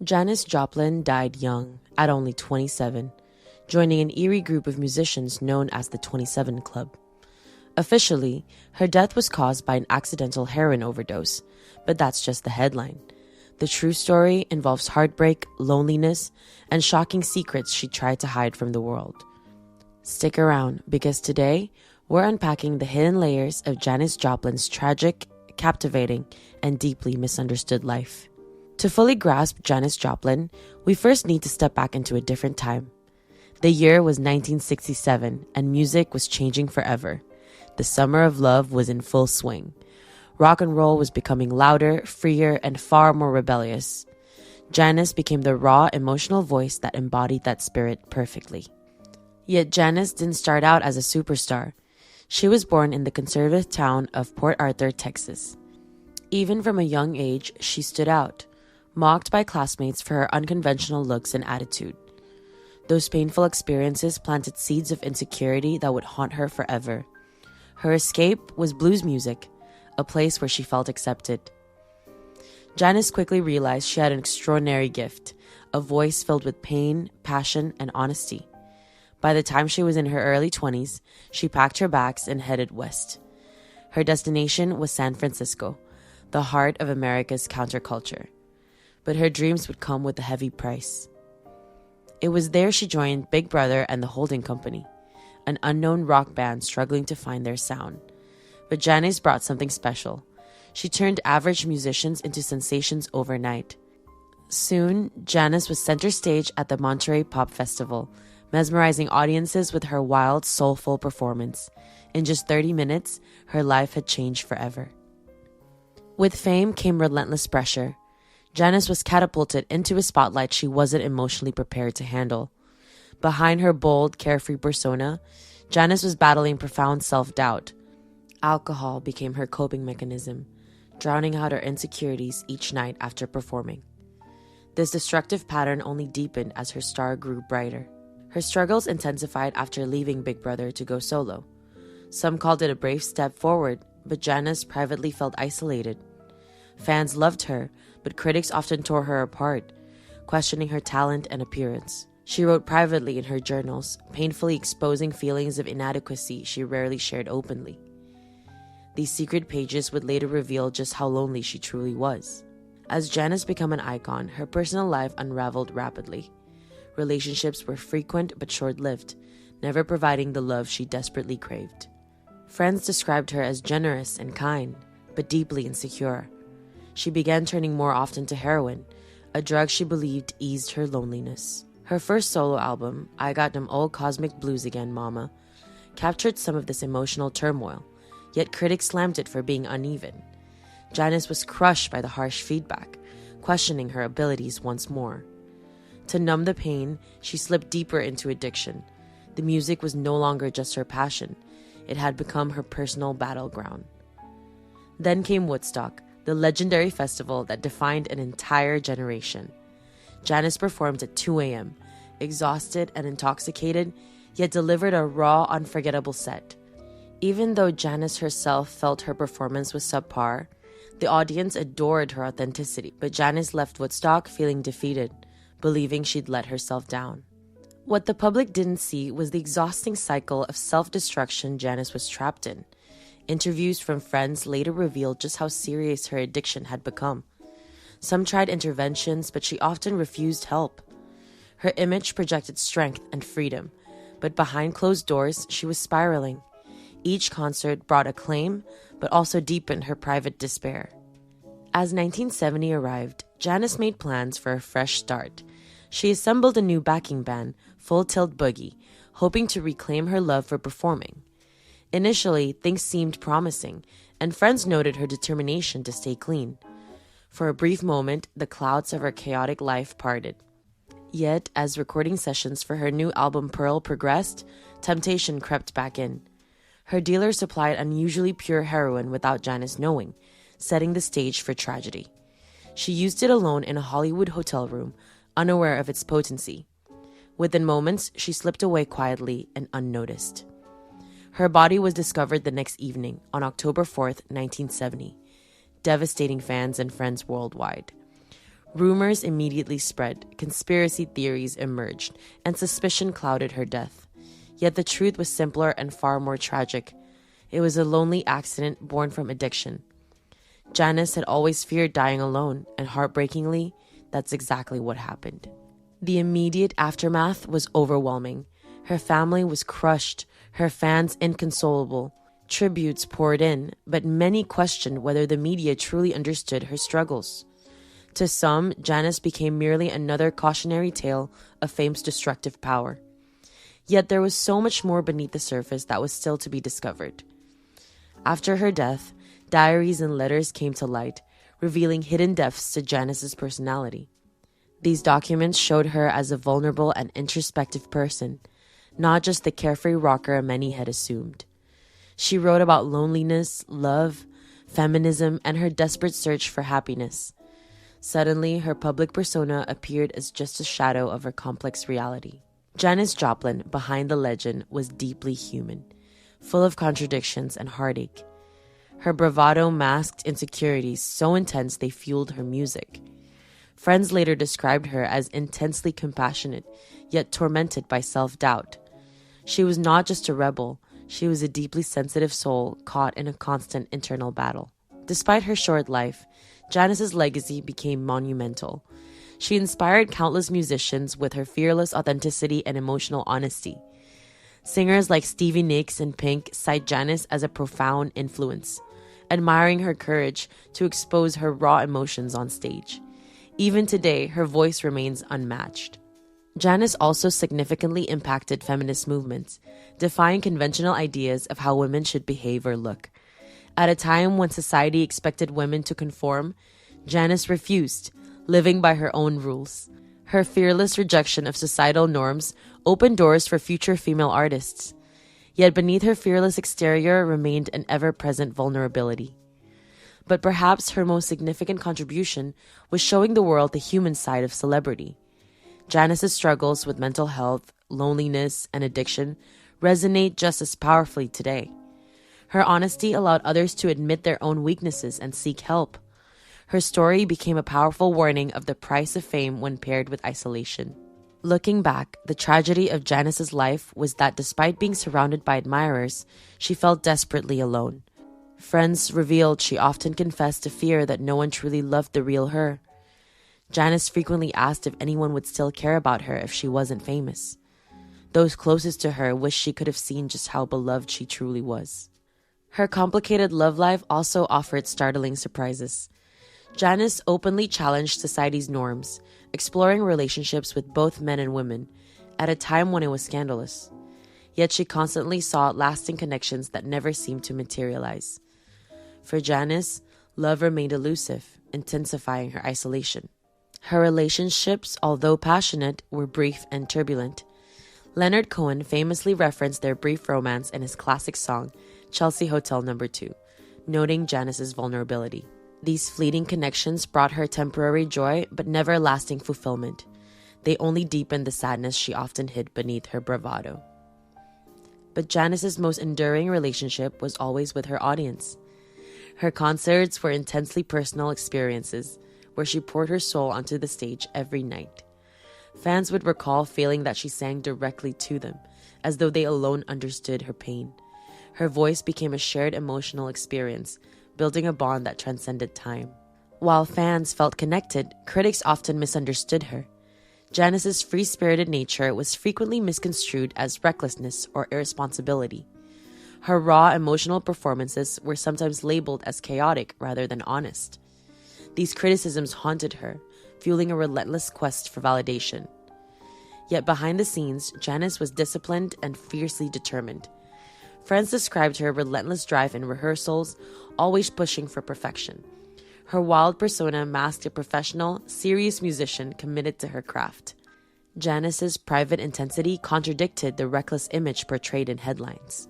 Janis Joplin died young, at only 27, joining an eerie group of musicians known as the 27 Club. Officially, her death was caused by an accidental heroin overdose, but that's just the headline. The true story involves heartbreak, loneliness, and shocking secrets she tried to hide from the world. Stick around, because today, we're unpacking the hidden layers of Janis Joplin's tragic, captivating, and deeply misunderstood life. To fully grasp Janis Joplin, we first need to step back into a different time. The year was 1967, and music was changing forever. The summer of love was in full swing. Rock and roll was becoming louder, freer, and far more rebellious. Janis became the raw, emotional voice that embodied that spirit perfectly. Yet Janis didn't start out as a superstar. She was born in the conservative town of Port Arthur, Texas. Even from a young age, she stood out, mocked by classmates for her unconventional looks and attitude. Those painful experiences planted seeds of insecurity that would haunt her forever. Her escape was blues music, a place where she felt accepted. Janis quickly realized she had an extraordinary gift, a voice filled with pain, passion, and honesty. By the time she was in her early 20s, she packed her bags and headed west. Her destination was San Francisco, the heart of America's counterculture. But her dreams would come with a heavy price. It was there she joined Big Brother and the Holding Company, an unknown rock band struggling to find their sound. But Janis brought something special. She turned average musicians into sensations overnight. Soon, Janis was center stage at the Monterey Pop Festival, mesmerizing audiences with her wild, soulful performance. In just 30 minutes, her life had changed forever. With fame came relentless pressure. Janis was catapulted into a spotlight she wasn't emotionally prepared to handle. Behind her bold, carefree persona, Janis was battling profound self-doubt. Alcohol became her coping mechanism, drowning out her insecurities each night after performing. This destructive pattern only deepened as her star grew brighter. Her struggles intensified after leaving Big Brother to go solo. Some called it a brave step forward, but Janis privately felt isolated. Fans loved her, but critics often tore her apart, questioning her talent and appearance. She wrote privately in her journals, painfully exposing feelings of inadequacy she rarely shared openly. These secret pages would later reveal just how lonely she truly was. As Janis became an icon, her personal life unraveled rapidly. Relationships were frequent but short-lived, never providing the love she desperately craved. Friends described her as generous and kind, but deeply insecure. She began turning more often to heroin, a drug she believed eased her loneliness. Her first solo album, I Got Them Old Cosmic Blues Again, Mama, captured some of this emotional turmoil, yet critics slammed it for being uneven. Janis was crushed by the harsh feedback, questioning her abilities once more. To numb the pain, she slipped deeper into addiction. The music was no longer just her passion. It had become her personal battleground. Then came Woodstock, the legendary festival that defined an entire generation. Janis performed at 2 a.m., exhausted and intoxicated, yet delivered a raw, unforgettable set. Even though Janis herself felt her performance was subpar, the audience adored her authenticity. But Janis left Woodstock feeling defeated, believing she'd let herself down. What the public didn't see was the exhausting cycle of self-destruction Janis was trapped in. Interviews from friends later revealed just how serious her addiction had become. Some tried interventions, but she often refused help. Her image projected strength and freedom, but behind closed doors, she was spiraling. Each concert brought acclaim, but also deepened her private despair. As 1970 arrived, Janis made plans for a fresh start. She assembled a new backing band, Full Tilt Boogie, hoping to reclaim her love for performing. Initially, things seemed promising, and friends noted her determination to stay clean. For a brief moment, the clouds of her chaotic life parted. Yet, as recording sessions for her new album Pearl progressed, temptation crept back in. Her dealer supplied unusually pure heroin without Janis knowing, setting the stage for tragedy. She used it alone in a Hollywood hotel room, unaware of its potency. Within moments, she slipped away quietly and unnoticed. Her body was discovered the next evening, on October 4th, 1970, devastating fans and friends worldwide. Rumors immediately spread, conspiracy theories emerged, and suspicion clouded her death. Yet the truth was simpler and far more tragic. It was a lonely accident born from addiction. Janis had always feared dying alone, and heartbreakingly, that's exactly what happened. The immediate aftermath was overwhelming. Her family was crushed, her fans inconsolable. Tributes poured in, but many questioned whether the media truly understood her struggles. To some, Janis became merely another cautionary tale of fame's destructive power. Yet there was so much more beneath the surface that was still to be discovered. After her death, diaries and letters came to light, revealing hidden depths to Janis's personality. These documents showed her as a vulnerable and introspective person, not just the carefree rocker many had assumed. She wrote about loneliness, love, feminism, and her desperate search for happiness. Suddenly, her public persona appeared as just a shadow of her complex reality. Janis Joplin, behind the legend, was deeply human, full of contradictions and heartache. Her bravado masked insecurities so intense they fueled her music. Friends later described her as intensely compassionate, yet tormented by self-doubt. She was not just a rebel, she was a deeply sensitive soul caught in a constant internal battle. Despite her short life, Janis's legacy became monumental. She inspired countless musicians with her fearless authenticity and emotional honesty. Singers like Stevie Nicks and Pink cite Janis as a profound influence, admiring her courage to expose her raw emotions on stage. Even today, her voice remains unmatched. Janis also significantly impacted feminist movements, defying conventional ideas of how women should behave or look. At a time when society expected women to conform, Janis refused, living by her own rules. Her fearless rejection of societal norms opened doors for future female artists. Yet beneath her fearless exterior remained an ever-present vulnerability. But perhaps her most significant contribution was showing the world the human side of celebrity. Janis's struggles with mental health, loneliness, and addiction resonate just as powerfully today. Her honesty allowed others to admit their own weaknesses and seek help. Her story became a powerful warning of the price of fame when paired with isolation. Looking back, the tragedy of Janis's life was that despite being surrounded by admirers, she felt desperately alone. Friends revealed she often confessed to fear that no one truly loved the real her. Janis frequently asked if anyone would still care about her if she wasn't famous. Those closest to her wished she could have seen just how beloved she truly was. Her complicated love life also offered startling surprises. Janis openly challenged society's norms, exploring relationships with both men and women, at a time when it was scandalous. Yet she constantly sought lasting connections that never seemed to materialize. For Janis, love remained elusive, intensifying her isolation. Her relationships, although passionate, were brief and turbulent. Leonard Cohen famously referenced their brief romance in his classic song, Chelsea Hotel No. 2, noting Janis's vulnerability. These fleeting connections brought her temporary joy, but never lasting fulfillment. They only deepened the sadness she often hid beneath her bravado. But Janis's most enduring relationship was always with her audience. Her concerts were intensely personal experiences, where she poured her soul onto the stage every night. Fans would recall feeling that she sang directly to them, as though they alone understood her pain. Her voice became a shared emotional experience, building a bond that transcended time. While fans felt connected, critics often misunderstood her. Janis's free-spirited nature was frequently misconstrued as recklessness or irresponsibility. Her raw emotional performances were sometimes labeled as chaotic rather than honest. These criticisms haunted her, fueling a relentless quest for validation. Yet behind the scenes, Janis was disciplined and fiercely determined. Friends described her relentless drive in rehearsals, always pushing for perfection. Her wild persona masked a professional, serious musician committed to her craft. Janis's private intensity contradicted the reckless image portrayed in headlines.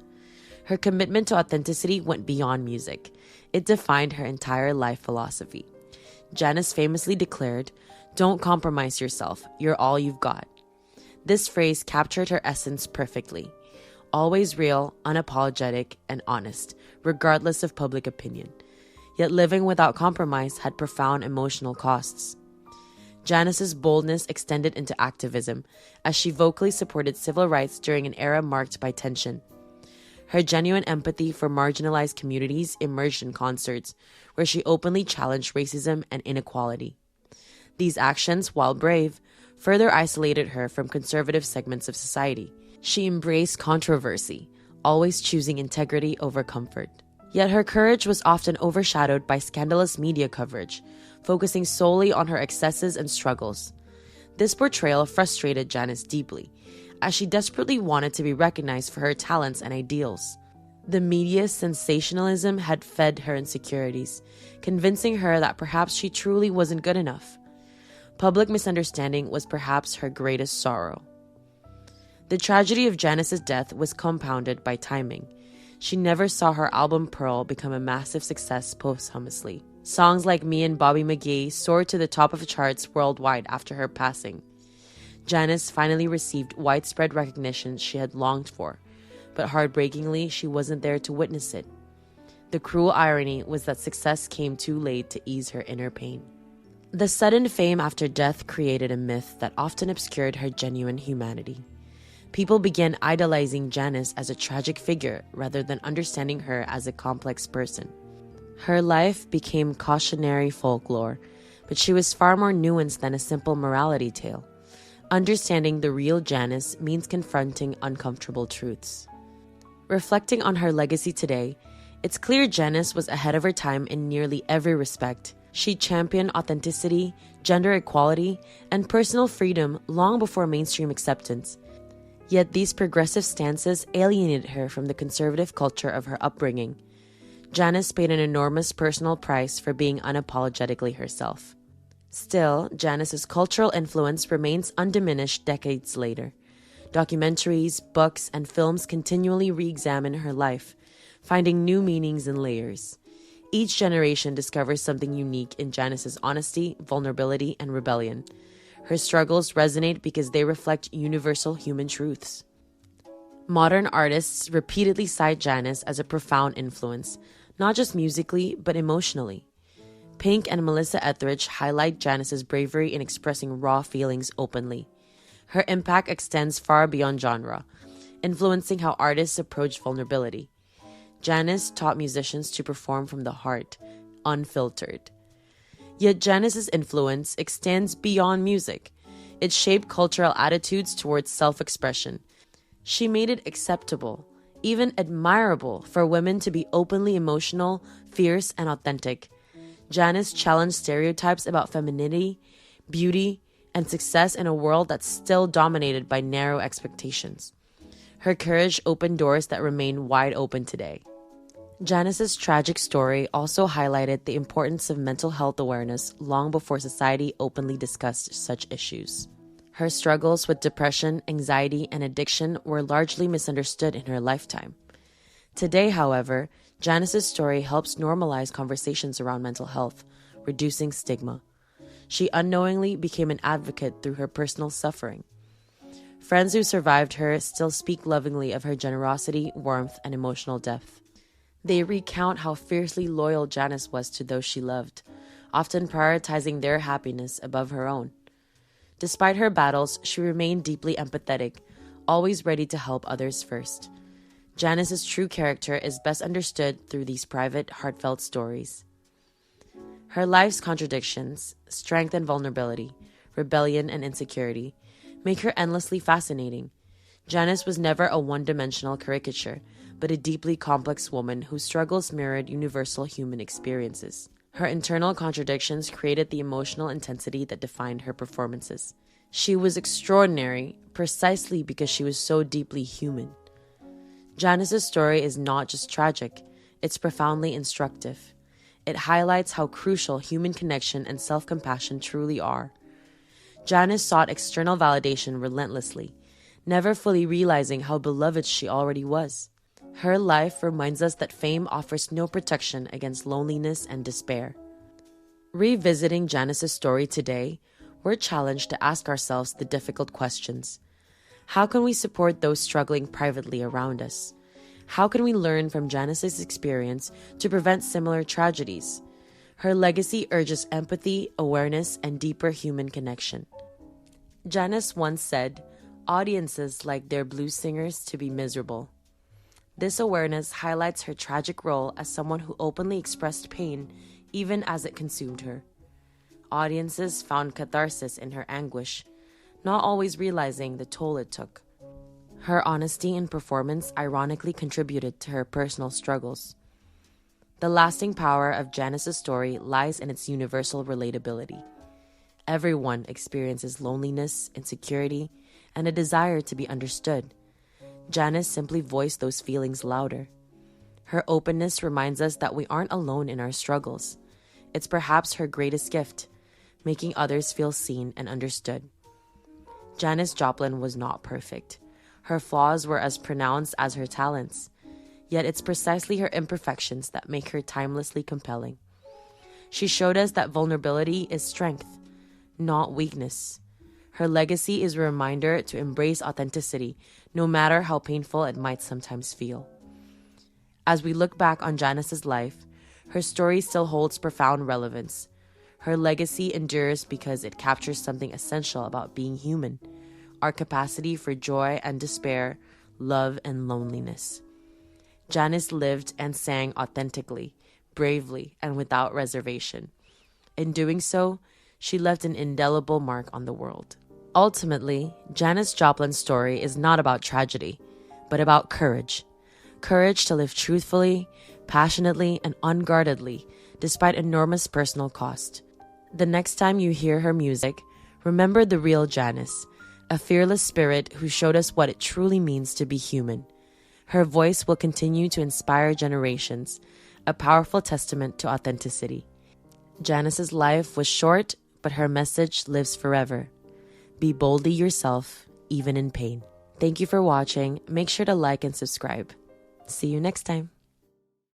Her commitment to authenticity went beyond music. It defined her entire life philosophy. Janis famously declared, "Don't compromise yourself, you're all you've got." This phrase captured her essence perfectly. Always real, unapologetic, and honest, regardless of public opinion. Yet living without compromise had profound emotional costs. Janis's boldness extended into activism, as she vocally supported civil rights during an era marked by tension. Her genuine empathy for marginalized communities emerged in concerts, where she openly challenged racism and inequality. These actions, while brave, further isolated her from conservative segments of society. She embraced controversy, always choosing integrity over comfort. Yet her courage was often overshadowed by scandalous media coverage, focusing solely on her excesses and struggles. This portrayal frustrated Janis deeply, as she desperately wanted to be recognized for her talents and ideals. The media's sensationalism had fed her insecurities, convincing her that perhaps she truly wasn't good enough. Public misunderstanding was perhaps her greatest sorrow. The tragedy of Janis's death was compounded by timing. She never saw her album Pearl become a massive success posthumously. Songs like Me and Bobby McGee soared to the top of the charts worldwide after her passing. Janis finally received widespread recognition she had longed for, but heartbreakingly, she wasn't there to witness it. The cruel irony was that success came too late to ease her inner pain. The sudden fame after death created a myth that often obscured her genuine humanity. People began idolizing Janis as a tragic figure rather than understanding her as a complex person. Her life became cautionary folklore, but she was far more nuanced than a simple morality tale. Understanding the real Janis means confronting uncomfortable truths. Reflecting on her legacy today, it's clear Janis was ahead of her time in nearly every respect. She championed authenticity, gender equality, and personal freedom long before mainstream acceptance. Yet these progressive stances alienated her from the conservative culture of her upbringing. Janis paid an enormous personal price for being unapologetically herself. Still, Janis's cultural influence remains undiminished decades later. Documentaries, books, and films continually re-examine her life, finding new meanings and layers. Each generation discovers something unique in Janis's honesty, vulnerability, and rebellion. Her struggles resonate because they reflect universal human truths. Modern artists repeatedly cite Janis as a profound influence, not just musically, but emotionally. Pink and Melissa Etheridge highlight Janis's bravery in expressing raw feelings openly. Her impact extends far beyond genre, influencing how artists approach vulnerability. Janis taught musicians to perform from the heart, unfiltered. Yet Janis's influence extends beyond music. It shaped cultural attitudes towards self-expression. She made it acceptable, even admirable, for women to be openly emotional, fierce, and authentic. Janis challenged stereotypes about femininity, beauty, and success in a world that's still dominated by narrow expectations. Her courage opened doors that remain wide open today. Janis's tragic story also highlighted the importance of mental health awareness long before society openly discussed such issues. Her struggles with depression, anxiety, and addiction were largely misunderstood in her lifetime. Today, however, Janis's story helps normalize conversations around mental health, reducing stigma. She unknowingly became an advocate through her personal suffering. Friends who survived her still speak lovingly of her generosity, warmth, and emotional depth. They recount how fiercely loyal Janis was to those she loved, often prioritizing their happiness above her own. Despite her battles, she remained deeply empathetic, always ready to help others first. Janis's true character is best understood through these private, heartfelt stories. Her life's contradictions, strength and vulnerability, rebellion and insecurity, make her endlessly fascinating. Janis was never a one-dimensional caricature, but a deeply complex woman whose struggles mirrored universal human experiences. Her internal contradictions created the emotional intensity that defined her performances. She was extraordinary precisely because she was so deeply human. Janis's story is not just tragic, it's profoundly instructive. It highlights how crucial human connection and self-compassion truly are. Janis sought external validation relentlessly, never fully realizing how beloved she already was. Her life reminds us that fame offers no protection against loneliness and despair. Revisiting Janis's story today, we're challenged to ask ourselves the difficult questions. How can we support those struggling privately around us? How can we learn from Janis's experience to prevent similar tragedies? Her legacy urges empathy, awareness, and deeper human connection. Janis once said, "Audiences like their blues singers to be miserable." This awareness highlights her tragic role as someone who openly expressed pain even as it consumed her. Audiences found catharsis in her anguish, not always realizing the toll it took. Her honesty in performance ironically contributed to her personal struggles. The lasting power of Janis's story lies in its universal relatability. Everyone experiences loneliness, insecurity, and a desire to be understood. Janis simply voiced those feelings louder. Her openness reminds us that we aren't alone in our struggles. It's perhaps her greatest gift, making others feel seen and understood. Janis Joplin was not perfect. Her flaws were as pronounced as her talents. Yet it's precisely her imperfections that make her timelessly compelling. She showed us that vulnerability is strength, not weakness. Her legacy is a reminder to embrace authenticity, no matter how painful it might sometimes feel. As we look back on Janis's life, her story still holds profound relevance. Her legacy endures because it captures something essential about being human, our capacity for joy and despair, love and loneliness. Janis lived and sang authentically, bravely, and without reservation. In doing so, she left an indelible mark on the world. Ultimately, Janis Joplin's story is not about tragedy, but about courage. Courage to live truthfully, passionately, and unguardedly, despite enormous personal cost. The next time you hear her music, remember the real Janis, a fearless spirit who showed us what it truly means to be human. Her voice will continue to inspire generations, a powerful testament to authenticity. Janis's life was short, but her message lives forever. Be boldly yourself, even in pain. Thank you for watching. Make sure to like and subscribe. See you next time.